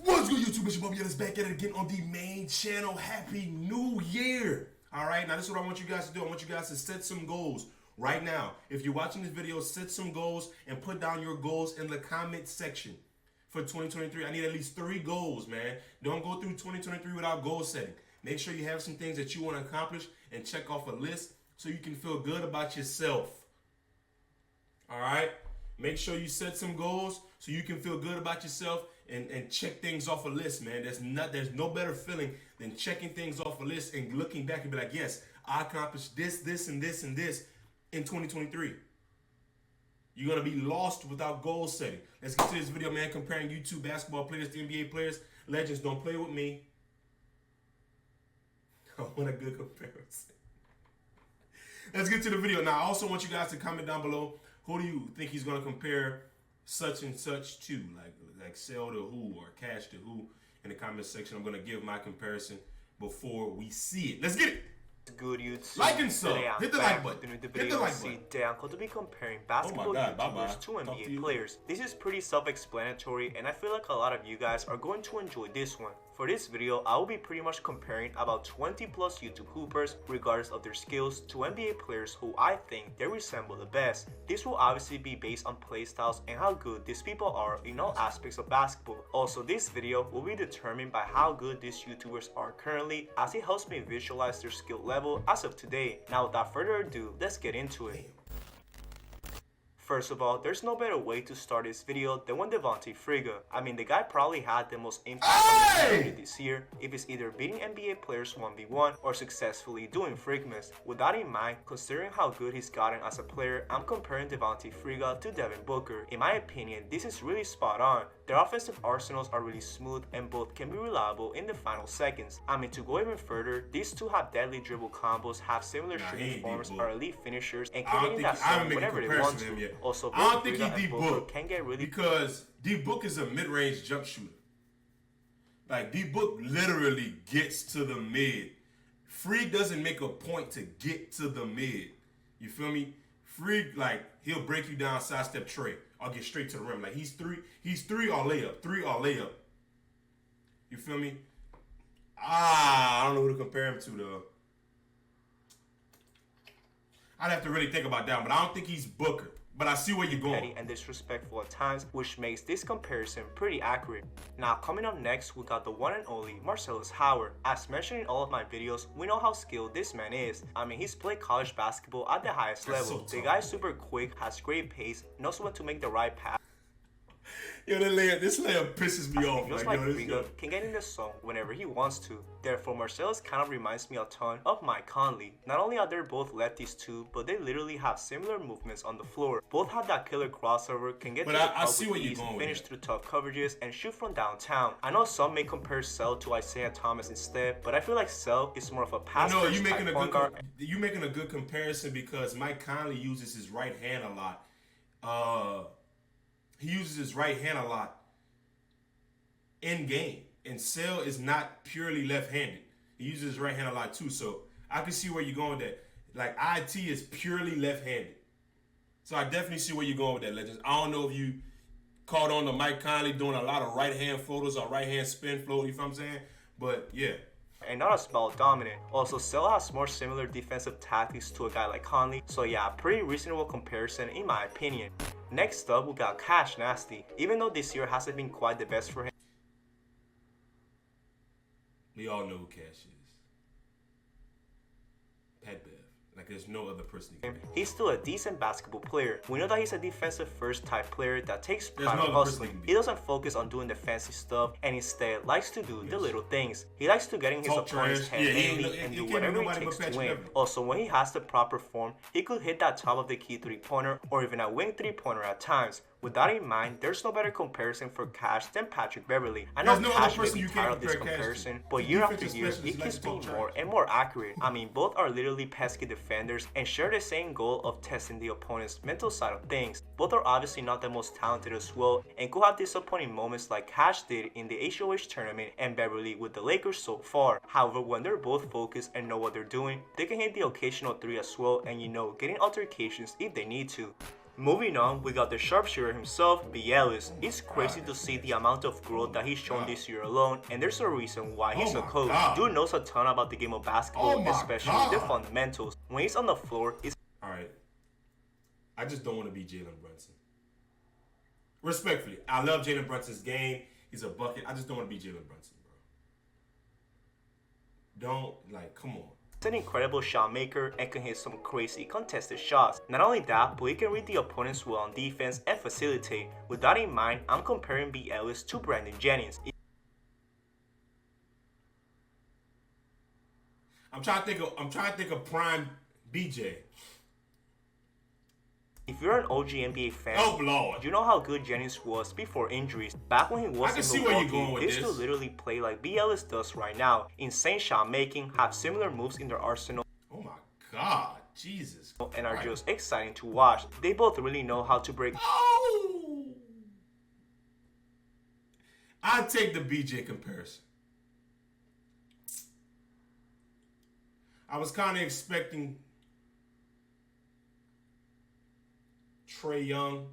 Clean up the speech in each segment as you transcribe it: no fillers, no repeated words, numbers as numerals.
What's good, YouTube? It's your Bubba Yellis back at it again on the main channel. Happy New Year! Alright, now this is what I want you guys to do. I want you guys to set some goals right now. If you're watching this video, set some goals and put down your goals in the comment section for 2023. I need at least 3 goals, man. Don't go through 2023 without goal setting. Make sure you have some things that you want to accomplish and check off a list so you can feel good about yourself. Alright? Make sure you set some goals so you can feel good about yourself and check things off a list, man. There's no better feeling than checking things off a list and looking back and be like, yes, I accomplished this, this, and this, and this in 2023. You're going to be lost without goal setting. Let's get to this video, man, comparing YouTube basketball players to NBA players. Legends, don't play with me. I want a good comparison. Let's get to the video. Now, I also want you guys to comment down below, who do you think he's going to compare such and such to, like Sell to who or Cash to who, in the comment section. I'm going to give my comparison before we see it. Let's get it. Good YouTube. Like and sub. Hit the like button. Hit the like button. Today I'm going to be comparing basketball YouTubers to NBA players. This is pretty self-explanatory and I feel like a lot of you guys are going to enjoy this one. For this video, I will be pretty much comparing about 20 plus YouTube hoopers, regardless of their skills, to NBA players who I think they resemble the best. This will obviously be based on playstyles and how good these people are in all aspects of basketball. Also, this video will be determined by how good these YouTubers are currently, as it helps me visualize their skill level as of today. Now without further ado, let's get into it. First of all, there's no better way to start this video than when Devontae Friga. I mean, the guy probably had the most impact on the community this year if it's either beating NBA players 1v1 or successfully doing Frigmas. With that in mind, considering how good he's gotten as a player, I'm comparing Devontae Friga to Devin Booker. In my opinion, this is really spot on. Their offensive arsenals are really smooth and both can be reliable in the final seconds. I mean, to go even further, these two have deadly dribble combos, have similar shooting forms, are elite finishers, and can get in that zone whenever they want to. Also, I don't think he's D-Book can get really because D-Book is a mid-range jump shooter. Like, D-Book literally gets to the mid. Freak doesn't make a point to get to the mid. You feel me? Freak, like, he'll break you down, sidestep tray. I'll get straight to the rim. Like, he's three or layup. You feel me? I don't know who to compare him to, though. I'd have to really think about that, but I don't think he's Booker. But I see where you're going. Petty and disrespectful at times, which makes this comparison pretty accurate. Now, coming up next, we got the one and only Marcellus Howard. As mentioned in all of my videos, we know how skilled this man is. I mean, he's played college basketball at the highest level. The guy's super quick, has great pace, knows when to make the right pass. Yo, this layup pisses me off. Feels like Friga can get in the zone whenever he wants to. Therefore, Marcellus kind of reminds me a ton of Mike Conley. Not only are they both lefties too, but they literally have similar movements on the floor. Both have that killer crossover, can get to the top with ease, finish through tough coverages, and shoot from downtown. I know some may compare Sell to Isaiah Thomas instead, but I feel like Sell is more of a pass first type point guard. You're making a good comparison because Mike Conley uses his right hand a lot. He uses his right hand a lot in game. And Sell is not purely left-handed. He uses his right hand a lot too. So I can see where you're going with that. Like, IT is purely left-handed. So I definitely see where you're going with that, Legends. I don't know if you caught on to Mike Conley doing a lot of right-hand floaters or right-hand spin float, you know what I'm saying? But, yeah. And not as ball dominant. Also, Sell has more similar defensive tactics to a guy like Conley. So yeah, pretty reasonable comparison in my opinion. Next up, we got Cash Nasty. Even though this year hasn't been quite the best for him. We all know who Cash is. Pat Bev. Like, there's no other person. He's still a decent basketball player. We know that he's a defensive first type player that takes pride in hustling. He doesn't focus on doing the fancy stuff and instead likes to do the little things. He likes to get in his opponent's head early and do whatever it takes to win. Also, when he has the proper form, he could hit that top of the key 3-pointer or even a wing 3-pointer at times. With that in mind, there's no better comparison for Cash than Patrick Beverly. I know Cash may be tired of this comparison, but year after year, it keeps being more and more accurate. I mean, both are literally pesky defenders and share the same goal of testing the opponent's mental side of things. Both are obviously not the most talented as well and could have disappointing moments like Cash did in the HOH tournament and Beverly with the Lakers so far. However, when they're both focused and know what they're doing, they can hit the occasional 3 as well and, you know, getting altercations if they need to. Moving on, we got the sharpshooter himself, B. Ellis. It's crazy to see the amount of growth that he's shown this year alone, and there's a reason why he's a coach. Dude knows a ton about the game of basketball, especially the fundamentals. When he's on the floor, it's... Alright. I just don't want to be Jalen Brunson. Respectfully, I love Jalen Brunson's game. He's a bucket. I just don't want to be Jalen Brunson, bro. Don't, like, come on. He's an incredible shot maker and can hit some crazy contested shots. Not only that, but he can read the opponents well on defense and facilitate. With that in mind, I'm comparing B. Ellis to Brandon Jennings. I'm trying to think of prime BJ. If you're an OG NBA fan, oh Lord, you know how good Jennings was before injuries. Back when he was in Milwaukee, he still literally play like B. Ellis does right now. Insane shot making, have similar moves in their arsenal. Oh my God, Jesus! And are just exciting to watch. They both really know how to break. Oh, I take the BJ comparison. I was kind of expecting Trae Young,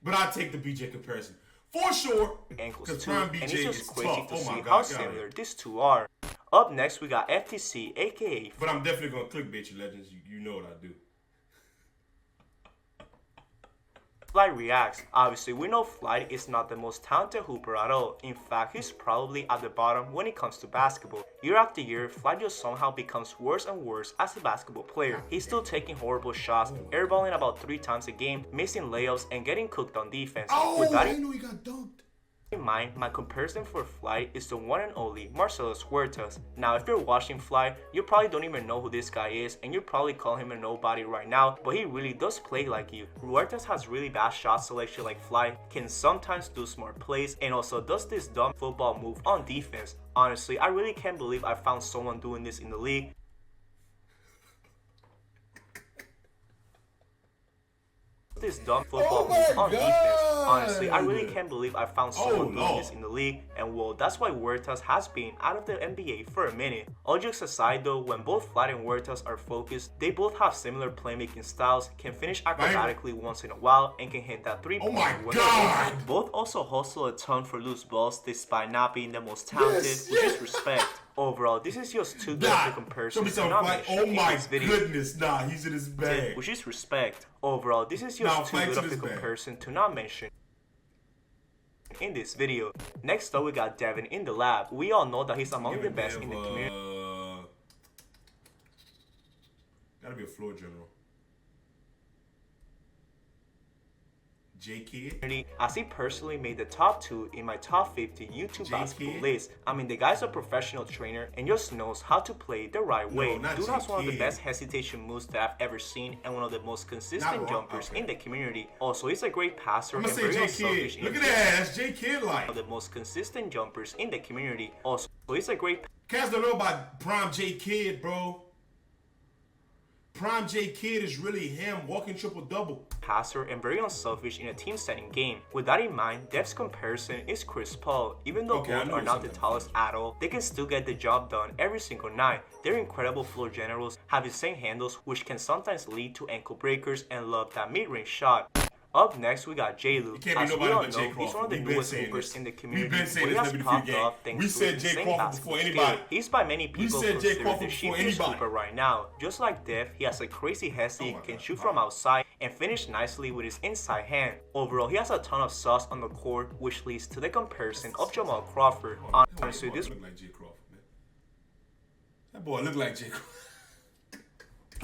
but I take the BJ comparison for sure. Ankles too, and it's just crazy to see how similar these two are. Up next, we got FTC, aka. But I'm definitely gonna clickbait you, legends. You know what I do. Flight reacts. Obviously, we know Flight is not the most talented hooper at all. In fact, he's probably at the bottom when it comes to basketball. Year after year, Flight just somehow becomes worse and worse as a basketball player. He's still taking horrible shots, airballing about 3 times a game, missing layups, and getting cooked on defense. Oh, I didn't know he got dunked. In mind, my comparison for Fly is the one and only Marcellus Howard. Now, if you're watching Fly, you probably don't even know who this guy is, and you probably call him a nobody right now, but he really does play like you. Huertas has really bad shot selection like Fly, can sometimes do smart plays, and also does this dumb football move on defense. Honestly, I really can't believe I found someone doing this in the league. This dumb football move on defense. Honestly, I really can't believe I found someone doing this in the league, and well, that's why Huertas has been out of the NBA for a minute. All jokes aside though, when both Flat and Huertas are focused, they both have similar playmaking styles, can finish acrobatically once in a while, and can hit that 3-point. Oh my God! Both also hustle a ton for loose balls despite not being the most talented, which is respect. Overall, this is just too good of a comparison to not mention oh my goodness, nah, he's in his bag. Which is respect. Overall, this is just too good of a comparison to not mention in this video. Next up, we got Devin in the lab. We all know that he's among the best in the community. Gotta be a floor general. JKidz, as he personally made the top 2 in my top 50 YouTube basketball list. I mean, the guy's a professional trainer and just knows how to play the right way. Dude has one of the best hesitation moves that I've ever seen and one of the most consistent jumpers in the community. Also, he's a great passer and very unselfish. Look at that, that's JKidz like. One of the most consistent jumpers in the community. Also, he's a great. Cats don't know about Prime JKidz, bro. Prime JKidz is really him walking triple-double. Passer and very unselfish in a team-setting game. With that in mind, Dev's comparison is Chris Paul. Even though both are not the tallest at all, they can still get the job done every single night. They're incredible floor generals, have insane handles which can sometimes lead to ankle breakers, and love that mid-range shot. Up next, we got J-Lu. As we all know, he's one of the newest hoopers in the community, but he has popped off thanks to his insane basketball skill. He's by many people considered the cheapest hooper right now. Just like Dev, he has a crazy hezzy, can shoot from outside, and finish nicely with his inside hand. Overall, he has a ton of sauce on the court, which leads to the comparison of Jamal Crawford. Honestly, this look like Jay Crawford, man. That boy look like Jay Crawford.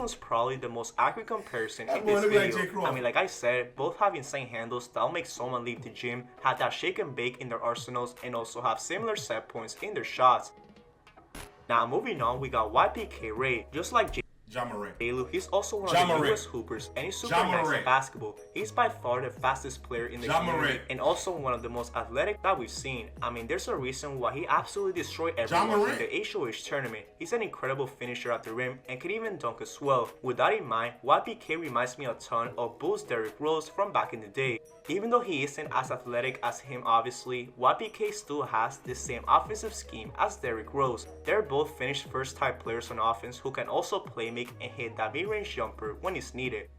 was probably the most accurate comparison in this video. I mean, like I said, both have insane handles that'll make someone leave the gym, have that shake and bake in their arsenals, and also have similar set points in their shots. Now moving on, we got YPK Ray. Just like J-Lu, he's also one of the newest hoopers, and he's super nice at basketball. He's by far the fastest player in the community, and also one of the most athletic that we've seen. I mean, there's a reason why he absolutely destroyed everyone in the HOH tournament. He's an incredible finisher at the rim, and can even dunk as well. With that in mind, YPK reminds me a ton of Bulls Derrick Rose from back in the day. Even though he isn't as athletic as him obviously, YPK still has the same offensive scheme as Derrick Rose. They're both finished first type players on offense who can also play dynamic and hit that mid-range jumper when it's needed.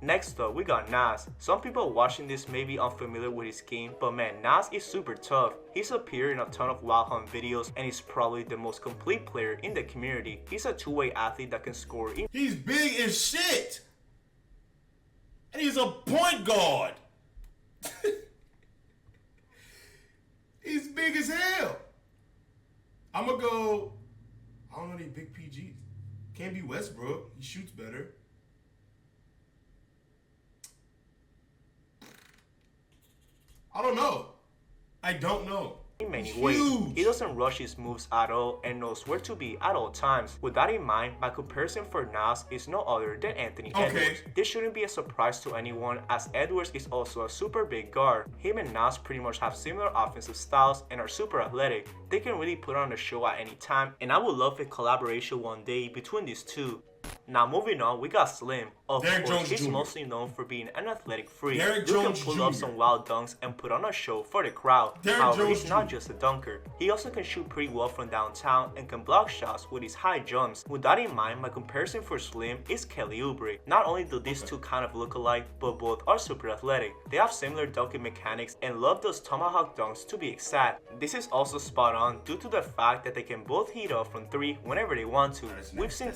Next up, we got Nas. Some people watching this may be unfamiliar with his game, but man, Nas is super tough. He's appeared in a ton of Wild Hunt videos and is probably the most complete player in the community. He's a two-way athlete that can score. He's big as shit! And he's a point guard! He's big as hell! I'm gonna go, I don't know these big PGs. Can't be Westbrook, he shoots better. I don't know. I don't know. In many ways, he doesn't rush his moves at all and knows where to be at all times. With that in mind, my comparison for Nas is no other than Anthony Edwards. This shouldn't be a surprise to anyone, as Edwards is also a super big guard. Him and Nas pretty much have similar offensive styles and are super athletic. They can really put on a show at any time, and I would love a collaboration one day between these two. Now moving on, we got Slim. Of course, he's mostly known for being an athletic freak who can pull off some wild dunks and put on a show for the crowd. However, he's not just a dunker. He also can shoot pretty well from downtown and can block shots with his high jumps. With that in mind, my comparison for Slim is Kelly Oubre. Not only do these two kind of look alike, but both are super athletic. They have similar dunking mechanics and love those tomahawk dunks to be exact. This is also spot on due to the fact that they can both heat up from 3 whenever they want to. We've seen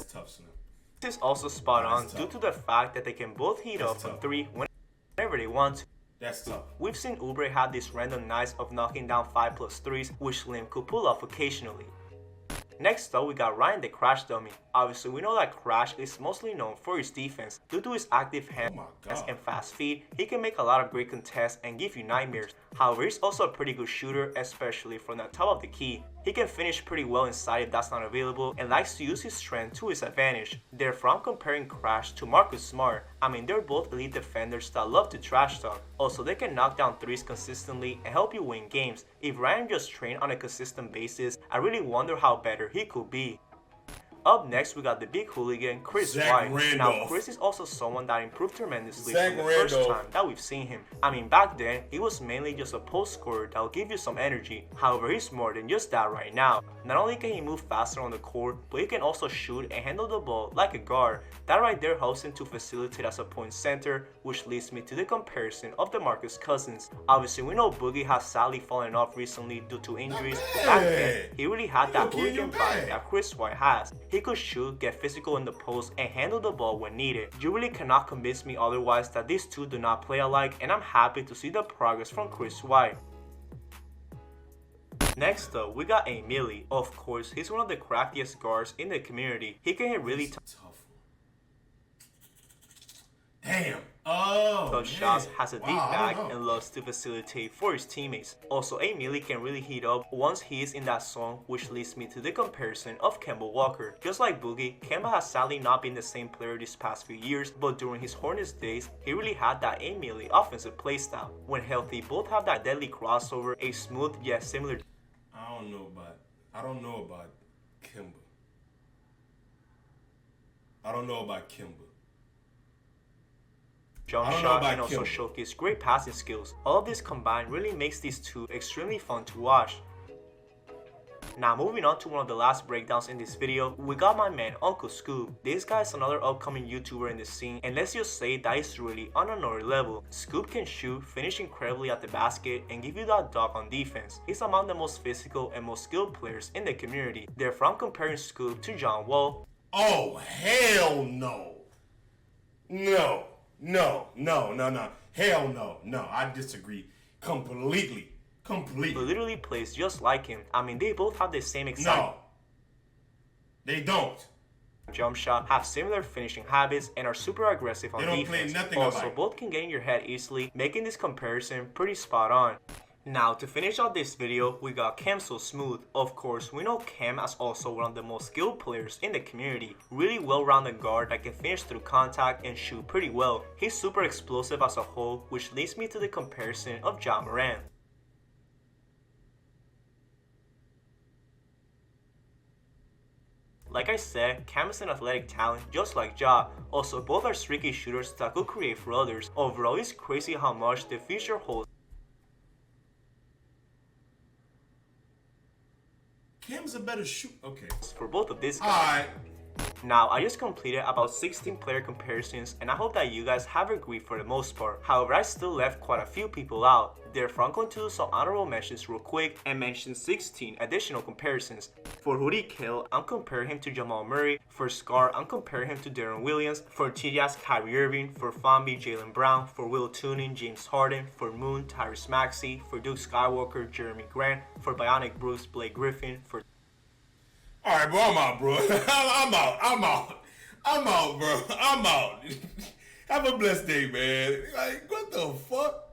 This is also spot on due to the fact that they can both heat up from 3 whenever they want to. That's tough. We've seen Oubre have these random nights of knocking down 5+ threes, which Slim could pull off occasionally. Next up, we got Ryan the Crash Dummy. Obviously, we know that Crash is mostly known for his defense. Due to his active hands and fast feet, he can make a lot of great contests and give you nightmares. However, he's also a pretty good shooter, especially from the top of the key. He can finish pretty well inside if that's not available, and likes to use his strength to his advantage. Therefore, I'm comparing Crash to Marcus Smart. I mean, they're both elite defenders that love to trash talk. Also, they can knock down threes consistently and help you win games. If Ryan just trained on a consistent basis, I really wonder how better he could be. Up next, we got the big hooligan, Chris White. Now, Chris is also someone that improved tremendously from the first time that we've seen him. I mean, back then, he was mainly just a post scorer that will give you some energy. However, he's more than just that right now. Not only can he move faster on the court, but he can also shoot and handle the ball like a guard. That right there helps him to facilitate as a point center, which leads me to the comparison of DeMarcus Cousins. Obviously, we know Boogie has sadly fallen off recently due to injuries, but back then, he really had that hooligan vibe that Chris White has. He could shoot, get physical in the post, and handle the ball when needed. You really cannot convince me otherwise that these two do not play alike, and I'm happy to see the progress from Chris White. Next up, we got Emili. Of course, he's one of the craftiest guards in the community. He can hit really tough shots, has a deep bag, and loves to facilitate for his teammates. Also, Emili can really heat up once he is in that zone, which leads me to the comparison of Campbell Walker. Just like Boogie, Campbell has sadly not been the same player these past few years, but during his Hornets days, he really had that Emili offensive playstyle. When healthy, both have that deadly crossover, a smooth yet similar. I don't know about Kimba. I don't know about Kimba. Jump shot and also showcase great passing skills. All of this combined really makes these two extremely fun to watch. Now moving on to one of the last breakdowns in this video, we got my man Uncle Scoob. This guy is another upcoming YouTuber in the scene, and let's just say that he's really on another level. Scoob can shoot, finish incredibly at the basket, and give you that dog on defense. He's among the most physical and most skilled players in the community. Therefore, I'm comparing Scoob to John Wall. Oh hell no. No. Hell no. I disagree completely. He literally plays just like him. I mean, they both have the same exact. No, they don't. Jump shot, have similar finishing habits, and are super aggressive on defense. Play nothing also, alike. Both can get in your head easily, making this comparison pretty spot on. Now, to finish out this video, we got Cam So Smooth. Of course, we know Cam as also one of the most skilled players in the community. Really well-rounded guard that can finish through contact and shoot pretty well. He's super explosive as a whole, which leads me to the comparison of Ja Morant. Like I said, Cam is an athletic talent just like Ja. Also, both are streaky shooters that could create for others. Overall, it's crazy how much the future holds. Cam's a better shoot. Okay. For both of these guys. Alright. Now, I just completed about 16 player comparisons, and I hope that you guys have agreed for the most part. However, I still left quite a few people out. Therefore, I'm going to do some honorable mentions real quick and mention 16 additional comparisons. For Rudy Kill, I'm comparing him to Jamal Murray. For Scar, I'm comparing him to Darren Williams. For TJ's, Kyrie Irving. For Fambi, Jaylen Brown. For Will Tuning, James Harden. For Moon, Tyrese Maxey. For Duke Skywalker, Jeremy Grant. For Bionic Bruce, Blake Griffin. For Alright, bro, I'm out, bro. I'm out, bro. I'm out. Have a blessed day, man. Like, what the fuck?